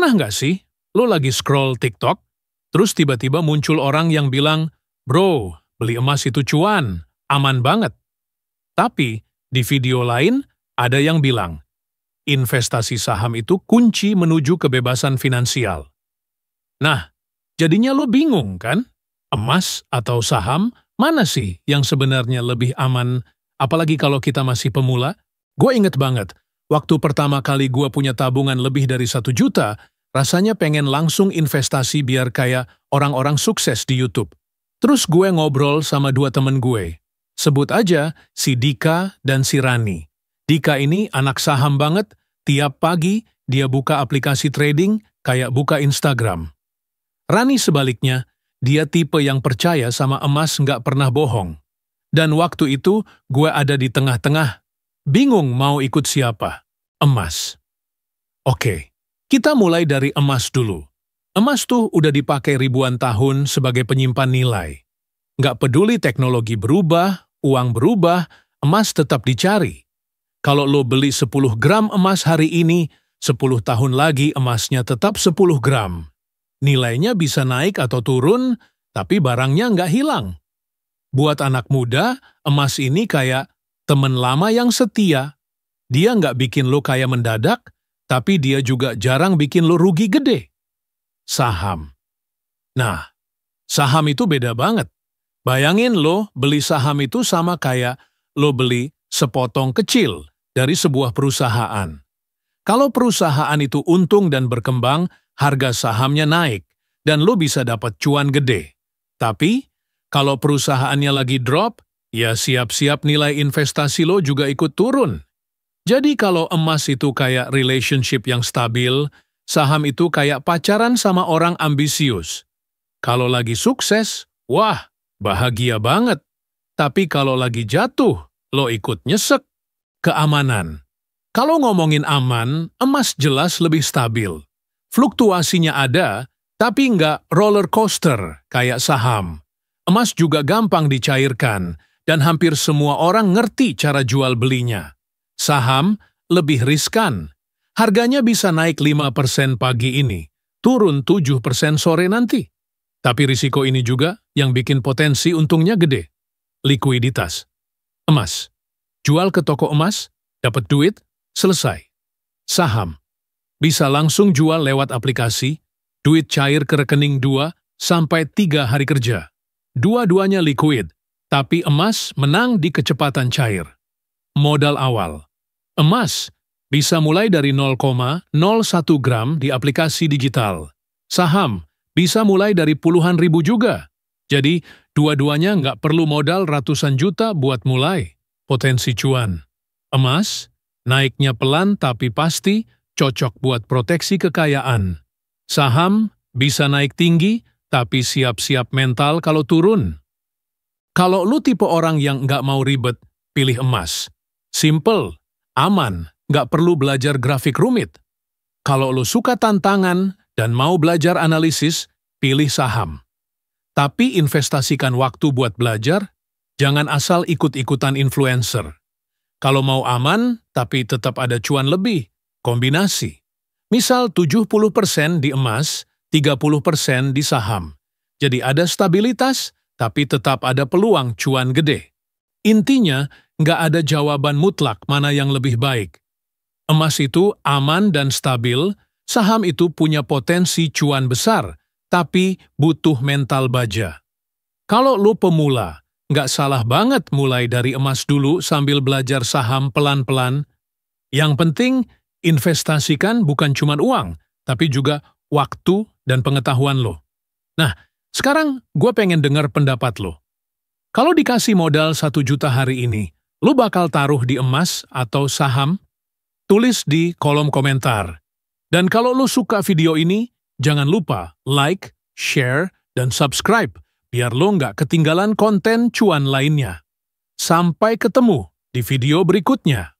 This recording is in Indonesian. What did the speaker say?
Pernah nggak sih, lo lagi scroll TikTok, terus tiba-tiba muncul orang yang bilang, "Bro, beli emas itu cuan, aman banget." Tapi, di video lain, ada yang bilang, investasi saham itu kunci menuju kebebasan finansial. Nah, jadinya lo bingung kan? Emas atau saham, mana sih yang sebenarnya lebih aman, apalagi kalau kita masih pemula? Gue inget banget, waktu pertama kali gue punya tabungan lebih dari 1 juta, rasanya pengen langsung investasi biar kayak orang-orang sukses di YouTube. Terus gue ngobrol sama 2 temen gue. Sebut aja si Dika dan si Rani. Dika ini anak saham banget, tiap pagi dia buka aplikasi trading kayak buka Instagram. Rani sebaliknya, dia tipe yang percaya sama emas nggak pernah bohong. Dan waktu itu gue ada di tengah-tengah, bingung mau ikut siapa. Emas. Oke, kita mulai dari emas dulu. Emas tuh udah dipakai ribuan tahun sebagai penyimpan nilai. Nggak peduli teknologi berubah, uang berubah, emas tetap dicari. Kalau lo beli 10 gram emas hari ini, 10 tahun lagi emasnya tetap 10 gram. Nilainya bisa naik atau turun, tapi barangnya nggak hilang. Buat anak muda, emas ini kayak temen lama yang setia. Dia nggak bikin lo kaya mendadak, tapi dia juga jarang bikin lo rugi gede. Saham. Nah, saham itu beda banget. Bayangin lo beli saham itu sama kayak lo beli sepotong kecil dari sebuah perusahaan. Kalau perusahaan itu untung dan berkembang, harga sahamnya naik, dan lo bisa dapat cuan gede. Tapi, kalau perusahaannya lagi drop, ya siap-siap nilai investasi lo juga ikut turun. Jadi kalau emas itu kayak relationship yang stabil, saham itu kayak pacaran sama orang ambisius. Kalau lagi sukses, wah, bahagia banget. Tapi kalau lagi jatuh, lo ikut nyesek. Keamanan. Kalau ngomongin aman, emas jelas lebih stabil. Fluktuasinya ada, tapi nggak roller coaster kayak saham. Emas juga gampang dicairkan, dan hampir semua orang ngerti cara jual belinya. Saham lebih riskan. Harganya bisa naik 5% pagi ini, turun 7% sore nanti. Tapi risiko ini juga yang bikin potensi untungnya gede. Likuiditas. Emas. Jual ke toko emas, dapat duit, selesai. Saham. Bisa langsung jual lewat aplikasi, duit cair ke rekening 2-3 hari kerja. Dua-duanya liquid, tapi emas menang di kecepatan cair. Modal awal. Emas bisa mulai dari 0,01 gram di aplikasi digital. Saham bisa mulai dari puluhan ribu juga. Jadi, dua-duanya nggak perlu modal ratusan juta buat mulai. Potensi cuan. Emas, naiknya pelan tapi pasti, cocok buat proteksi kekayaan. Saham, bisa naik tinggi, tapi siap-siap mental kalau turun. Kalau lu tipe orang yang nggak mau ribet, pilih emas. Simple, aman, nggak perlu belajar grafik rumit. Kalau lu suka tantangan dan mau belajar analisis, pilih saham. Tapi investasikan waktu buat belajar, jangan asal ikut-ikutan influencer. Kalau mau aman, tapi tetap ada cuan lebih, kombinasi. Misal 70% di emas, 30% di saham. Jadi ada stabilitas, tapi tetap ada peluang cuan gede. Intinya, nggak ada jawaban mutlak mana yang lebih baik. Emas itu aman dan stabil, saham itu punya potensi cuan besar, tapi butuh mental baja. Kalau lo pemula, nggak salah banget mulai dari emas dulu sambil belajar saham pelan-pelan. Yang penting, investasikan bukan cuma uang, tapi juga waktu dan pengetahuan lo. Nah, sekarang gue pengen dengar pendapat lo. Kalau dikasih modal 1 juta hari ini, lo bakal taruh di emas atau saham? Tulis di kolom komentar. Dan kalau lo suka video ini, jangan lupa like, share, dan subscribe biar lo nggak ketinggalan konten cuan lainnya. Sampai ketemu di video berikutnya.